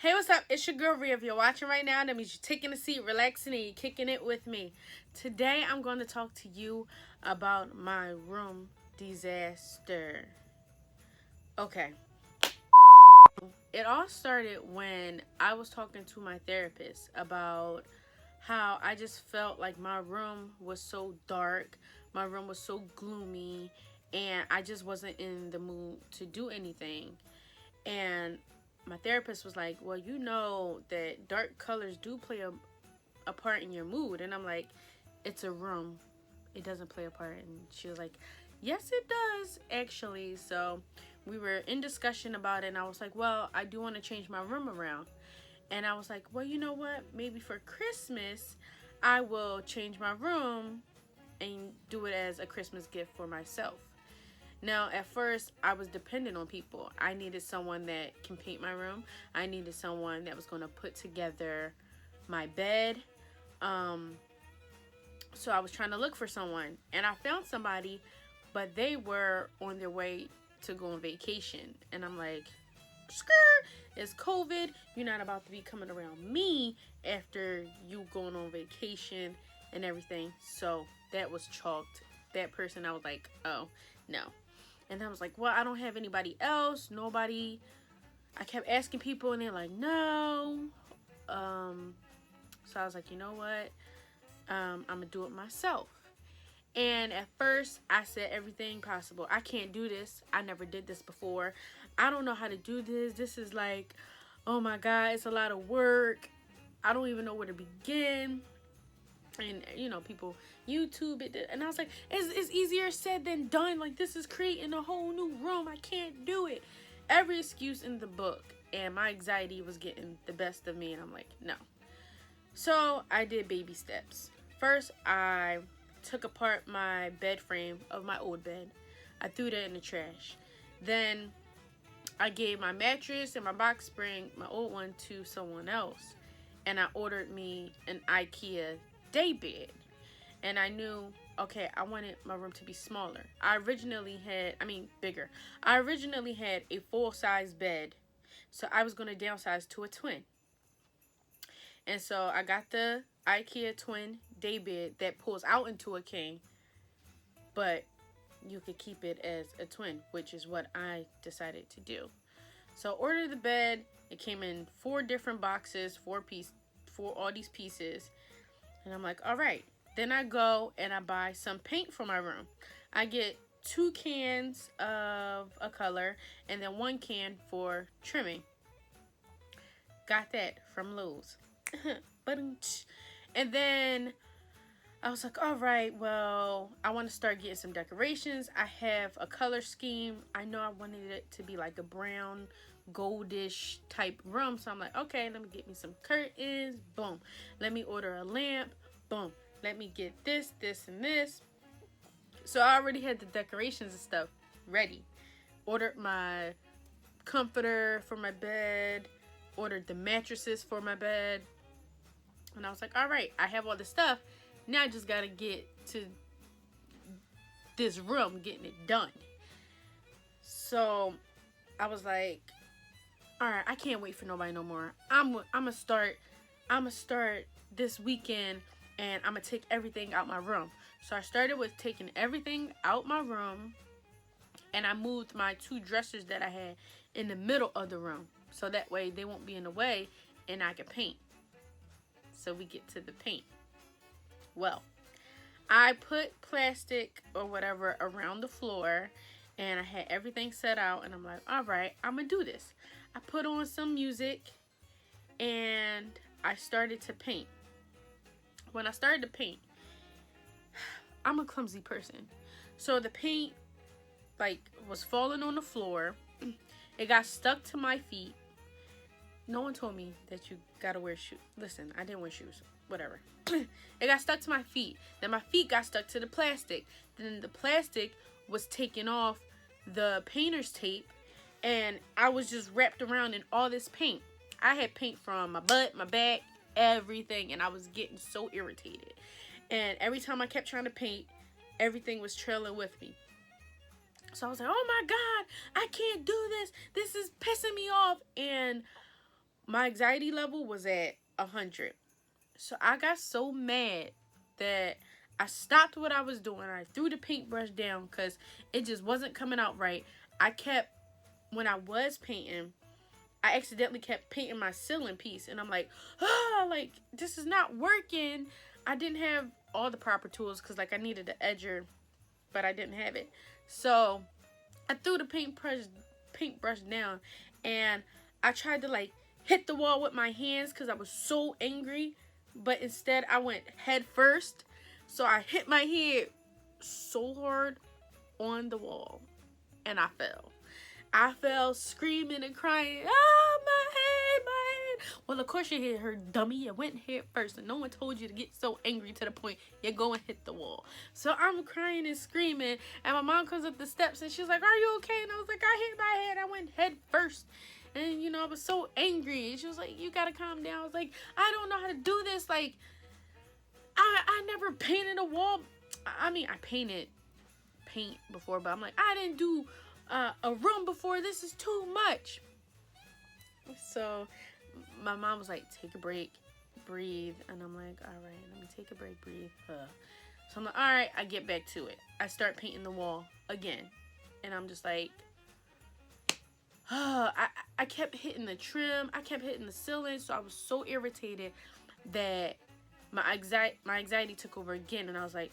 Hey, what's up? It's your girl Rhea. If you're watching right now, that means you're taking a seat, relaxing, and you're kicking it with me. Today, I'm going to talk to you about my room disaster. Okay. It all started when I was talking to my therapist about how I just felt like my room was so dark, my room was so gloomy, and I just wasn't in the mood to do anything. And my therapist was like, well, you know that dark colors do play a part in your mood. And I'm like, it's a room. It doesn't play a part. And she was like, yes, it does, actually. So we were in discussion about it. And I was like, well, I do want to change my room around. And I was like, well, you know what? Maybe for Christmas, I will change my room and do it as a Christmas gift for myself. Now, at first, I was dependent on people. I needed someone that can paint my room. I needed someone that was going to put together my bed. So I was trying to look for someone. And I found somebody, but they were on their way to go on vacation. And I'm like, skirt, it's COVID. You're not about to be coming around me after you going on vacation and everything. So that was chalked. That person, I was like, oh, no. And I was like, well, I don't have anybody else. Nobody. I kept asking people, and they're like, no. So I was like, you know what? I'm going to do it myself. And at first, I said everything possible. I can't do this. I never did this before. I don't know how to do this. This is like, oh my God, it's a lot of work. I don't even know where to begin. And, you know, people YouTube it. And I was like, it's easier said than done. Like, this is creating a whole new room. I can't do it. Every excuse in the book. And my anxiety was getting the best of me. And I'm like, no. So I did baby steps. First, I took apart my bed frame of my old bed. I threw that in the trash. Then I gave my mattress and my box spring, my old one, to someone else. And I ordered me an IKEA day bed. And I knew, okay, I wanted my room to be smaller. Bigger. I originally had a full-size bed, so I was going to downsize to a twin. And so I got the IKEA twin day bed that pulls out into a king, but you could keep it as a twin, which is what I decided to do. So I ordered the bed. It came in 4 different boxes, 4 all these pieces. And I'm like, all right. Then I go and I buy some paint for my room. I get 2 cans of a color and then 1 can for trimming. Got that from Lowe's. And then I was like, all right, well, I want to start getting some decorations. I have a color scheme. I know I wanted it to be like a brown, goldish type room. So I'm like, okay, let me get me some curtains. Boom. Let me order a lamp. Boom. Let me get this, and this. So I already had the decorations and stuff ready. Ordered my comforter for my bed. Ordered the mattresses for my bed. And I was like, all right, I have all this stuff. Now I just got to get to this room, getting it done. So I was like, all right, I can't wait for nobody no more. I'm gonna start this weekend, and I'm gonna take everything out my room. So I started with taking everything out my room, and I moved my 2 dressers that I had in the middle of the room. So that way they won't be in the way and I can paint. So we get to the paint. Well, I put plastic or whatever around the floor, and I had everything set out, and I'm like, all right, I'm gonna do this. I put on some music and I started to paint. When I started to paint, I'm a clumsy person. So the paint was falling on the floor. It got stuck to my feet. No one told me that you gotta wear shoes. Listen, I didn't wear shoes. Whatever. It got stuck to my feet. Then my feet got stuck to the plastic. Then the plastic was taking off the painter's tape, and I was just wrapped around in all this paint. I had paint from my butt, my back, everything, and I was getting so irritated. And every time I kept trying to paint, everything was trailing with me. So I was like, oh my God, I can't do this. This is pissing me off. And my anxiety level was at 100. So I got so mad that I stopped what I was doing. I threw the paintbrush down because it just wasn't coming out right. I kept, when I was painting, I accidentally kept painting my ceiling piece. And I'm like, like, this is not working. I didn't have all the proper tools because, like, I needed an edger, but I didn't have it. So I threw the paintbrush down, and I tried to, like, hit the wall with my hands because I was so angry. But instead, I went head first. So I hit my head so hard on the wall, and I fell. I fell screaming and crying, ah, my head, my head. Well, of course you hit her, dummy. You went head first, and no one told you to get so angry to the point you go and hit the wall. So I'm crying and screaming, and my mom comes up the steps, and she's like, are you okay? And I was like, I hit my head. I went head first. And, you know, I was so angry. And she was like, you gotta calm down. I was like, I don't know how to do this. Like, I never painted a wall. I mean, I painted paint before, but I'm like, I didn't do a room before. This is too much. So my mom was like, take a break, breathe. And I'm like, all right, let me take a break, breathe. So I'm like, all right, I get back to it. I start painting the wall again. And I'm just like, I kept hitting the trim. I kept hitting the ceiling. So I was so irritated that my anxiety took over again. And I was like,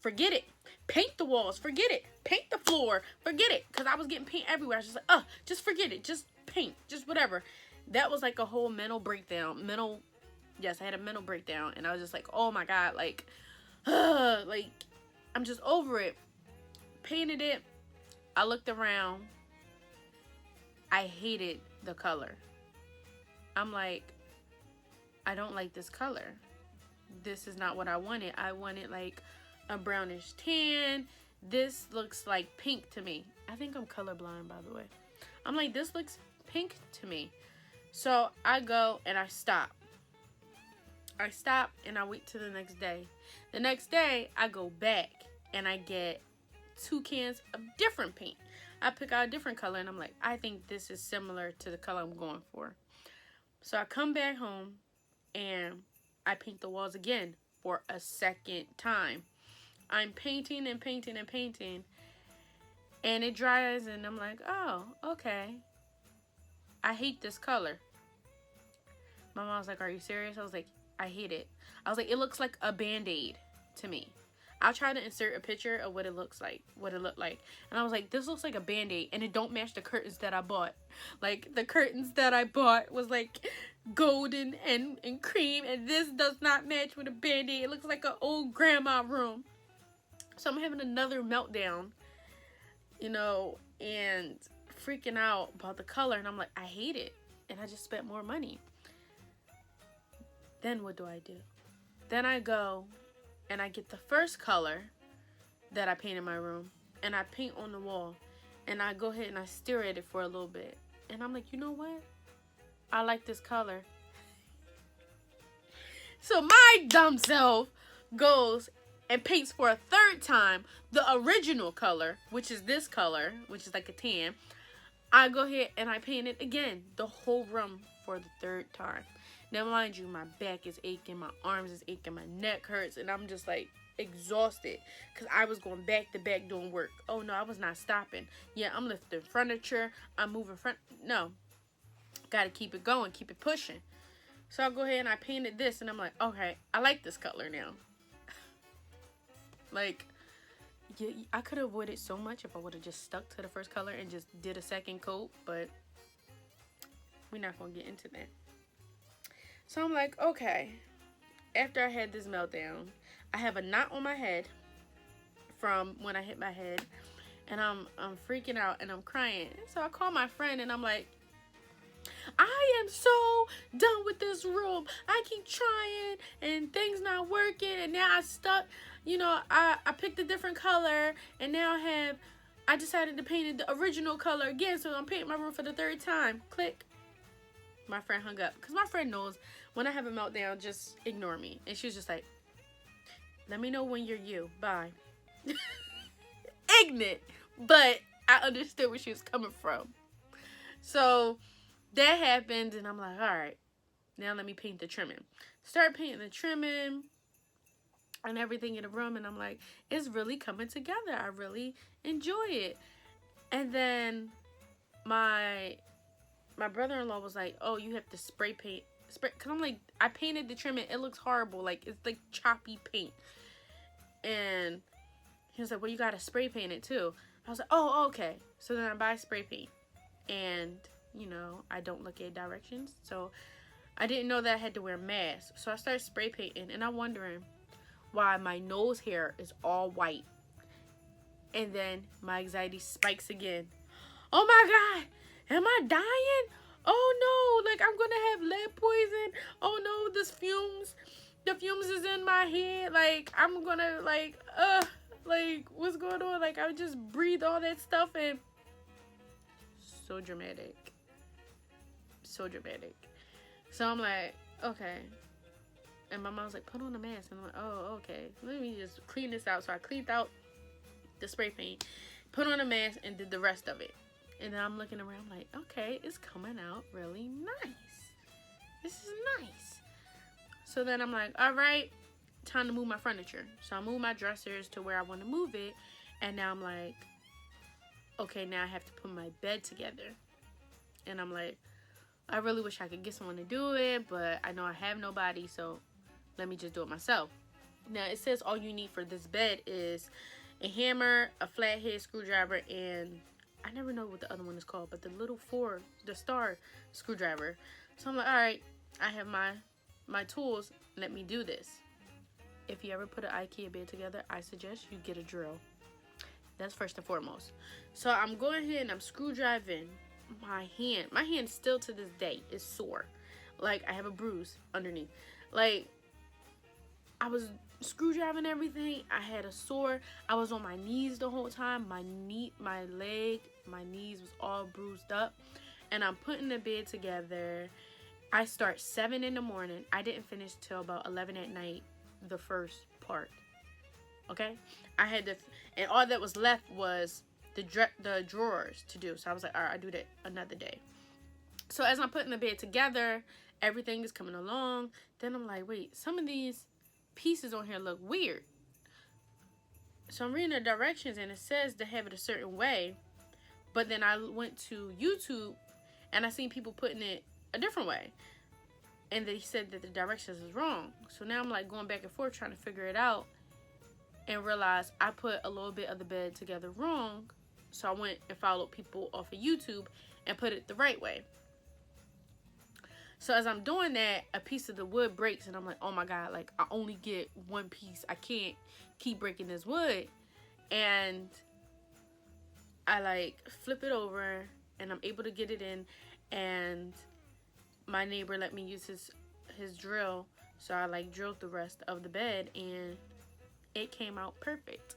forget it. Paint the walls. Forget it. Paint the floor. Forget it. Because I was getting paint everywhere. I was just like, just forget it. Just paint. Just whatever. That was like a whole mental breakdown. Yes, I had a mental breakdown. And I was just like, oh my God. Like, I'm just over it. Painted it. I looked around. I hated the color. I'm like, I don't like this color. This is not what I wanted. I wanted like a brownish tan. This looks like pink to me. I think I'm colorblind, by the way. I'm like, this looks pink to me. So I go and I stop. I stop and I wait till the next day. The next day, I go back and I get 2 cans of different paint. I pick out a different color and I'm like, I think this is similar to the color I'm going for. So I come back home and I paint the walls again for a second time. I'm painting and painting and painting, and it dries and I'm like, oh, okay. I hate this color. My mom was like, are you serious? I was like, I hate it. I was like, it looks like a Band-Aid to me. I'll try to insert a picture of what it looks like, what it looked like. And I was like, this looks like a Band-Aid, and it don't match the curtains that I bought. Like, the curtains that I bought was like golden and cream, and this does not match with a Band-Aid. It looks like an old grandma room. So I'm having another meltdown, you know, and freaking out about the color. And I'm like, I hate it. And I just spent more money. Then what do I do? Then I go and I get the first color that I paint in my room, and I paint on the wall, and I go ahead and I stare at it for a little bit, and I'm like, you know what? I like this color. So my dumb self goes and paints for a third time the original color, which is this color, which is like a tan. I go ahead and I paint it again, the whole room, for the third time. Now, mind you, my back is aching, my arms is aching, my neck hurts, and I'm just like exhausted because I was going back to back doing work. Oh no, I was not stopping. Yeah, I'm lifting furniture, I'm moving no, gotta keep it going, keep it pushing. So I'll go ahead and I painted this, and I'm like, okay, I like this color now. Like, yeah, I could have avoided so much if I would have just stuck to the first color and just did a second coat, but we're not gonna get into that. So I'm like, okay, after I had this meltdown, I have a knot on my head from when I hit my head, and I'm freaking out and I'm crying. So I call my friend and I'm like, I am so done with this room. I keep trying and things not working, and now I stuck, you know, I picked a different color, and now I decided to paint the original color again, so I'm painting my room for the third time. Click. My friend hung up because my friend knows when I have a meltdown, just ignore me. And she was just like, let me know when you're you. Bye. Ignorant, but I understood where she was coming from. So that happened, and I'm like, all right, now let me paint the trimming. Start painting the trimming and everything in the room, and I'm like, it's really coming together. I really enjoy it. And then my brother-in-law was like, oh, you have to spray paint. Because I'm like, I painted the trimming. It looks horrible. Like, it's like choppy paint. And he was like, well, you got to spray paint it too. I was like, oh, okay. So then I buy spray paint. And, you know, I don't look at directions. So I didn't know that I had to wear a mask. So I started spray painting. And I'm wondering why my nose hair is all white. And then my anxiety spikes again. Oh my God. Am I dying? Oh no, like I'm gonna have lead poison. Oh no, the fumes is in my head. Like I'm gonna like what's going on? Like I just breathe all that stuff and so dramatic. So dramatic. So I'm like, okay. And my mom's like, put on a mask. And I'm like, oh, okay. Let me just clean this out. So I cleaned out the spray paint, put on a mask, and did the rest of it. And then I'm looking around like, okay, it's coming out really nice. This is nice. So then I'm like, all right, time to move my furniture. So I moved my dressers to where I want to move it. And now I'm like, okay, now I have to put my bed together. And I'm like, I really wish I could get someone to do it, but I know I have nobody, so let me just do it myself. Now, it says all you need for this bed is a hammer, a flathead screwdriver, and I never know what the other one is called, but the star screwdriver. So I'm like, all right, I have my tools. Let me do this. If you ever put an IKEA bed together, I suggest you get a drill. That's first and foremost. So I'm going ahead and I'm screw driving my hand. My hand still to this day is sore. Like I have a bruise underneath. Like I was screw driving everything. I had a sore. I was on my knees the whole time. My leg, my knees was all bruised up. And I'm putting the bed together. I start 7 in the morning. I didn't finish till about 11 at night, the first part. Okay? I had to, and all that was left was the drawers to do. So I was like, all right, I'll do that another day. So as I'm putting the bed together, everything is coming along. Then I'm like, wait, some of these pieces on here look weird. So I'm reading the directions and it says to have it a certain way. But then I went to YouTube and I seen people putting it a different way. And they said that the directions is wrong. So now I'm like going back and forth trying to figure it out. And realized I put a little bit of the bed together wrong. So I went and followed people off of YouTube and put it the right way. So as I'm doing that, a piece of the wood breaks and I'm like, oh my God, like I only get one piece. I can't keep breaking this wood. And I like flip it over and I'm able to get it in. And my neighbor let me use his drill. So I like drilled the rest of the bed and it came out perfect.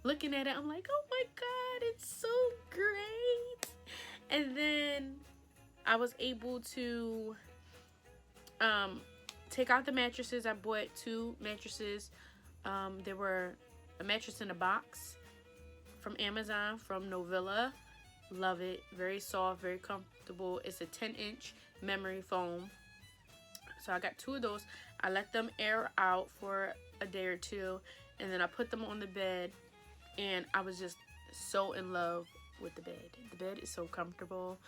Looking at it, I'm like, oh my God, it's so great. And then I was able to take out the mattresses. I bought 2 mattresses. There were a mattress in a box from Amazon from Novilla. Love it. Very soft, very comfortable. It's a 10-inch memory foam. So I got 2 of those. I let them air out for a day or 2. And then I put them on the bed. And I was just so in love with the bed. The bed is so comfortable.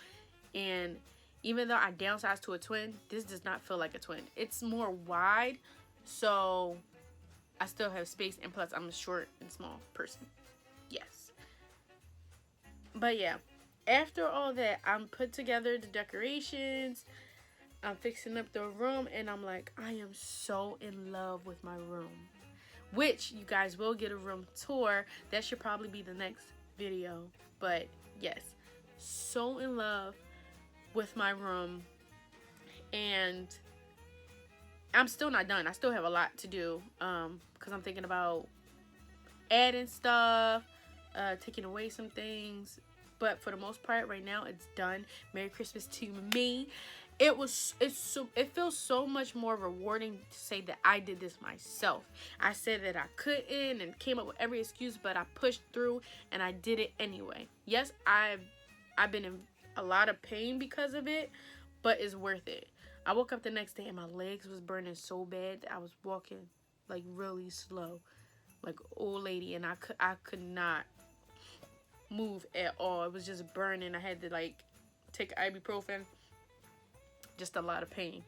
And even though I downsized to a twin, this does not feel like a twin. It's more wide, so I still have space, and plus I'm a short and small person. Yes. But yeah, after all that, I'm put together the decorations. I'm fixing up the room, and I'm like, I am so in love with my room. Which, you guys will get a room tour. That should probably be the next video. But yes, so in love with my room, and I'm still not done. I still have a lot to do because I'm thinking about adding stuff, taking away some things, but for the most part right now it's done. Merry Christmas to me. It feels so much more rewarding to say that I did this myself. I said that I couldn't and came up with every excuse, but I pushed through and I did it anyway. Yes, I've been in a lot of pain because of it, but it's worth it. I woke up the next day and my legs was burning so bad that I was walking like really slow, like old lady, and I could not move at all. It was just burning. I had to like take ibuprofen. Just a lot of pain.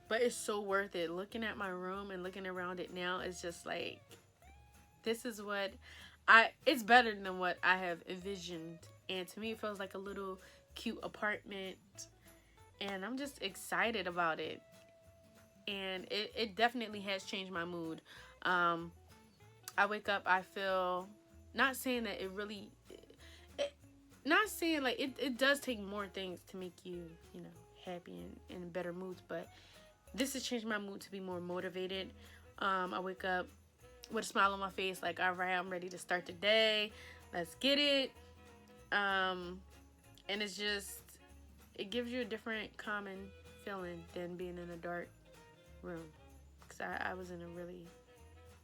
But it's so worth it. Looking at my room and looking around it now, it's just like, this is what it's better than what I have envisioned. And to me, it feels like a little cute apartment. And I'm just excited about it. And it definitely has changed my mood. I wake up, I feel, not saying that it really, not saying like, it does take more things to make you, you know, happy and in better moods. But this has changed my mood to be more motivated. I wake up with a smile on my face, like, all right, I'm ready to start the day. Let's get it. And it's just, it gives you a different calming feeling than being in a dark room, because I was in a really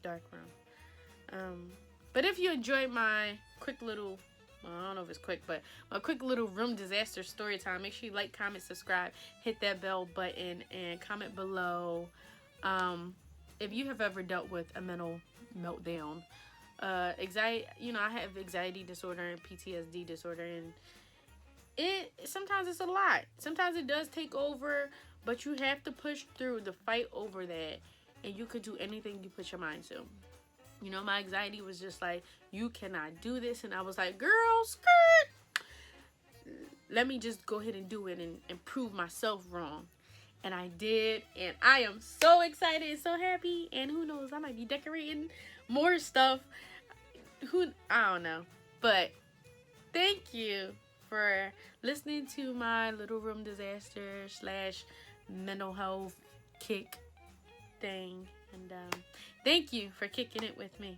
dark room. But if you enjoyed my quick little, well, I don't know if it's quick, but my quick little room disaster story time, make sure you like, comment, subscribe, hit that bell button, and comment below if you have ever dealt with a mental meltdown. Anxiety, you know, I have anxiety disorder and PTSD disorder, and sometimes it's a lot. Sometimes it does take over, but you have to push through the fight over that, and you could do anything you put your mind to. You know, my anxiety was just like, you cannot do this, and I was like, girl, skirt, let me just go ahead and do it and prove myself wrong. And I did, and I am so excited and so happy, and who knows, I might be decorating more stuff. I don't know. But thank you for listening to my little room disaster / mental health kick thing. And thank you for kicking it with me.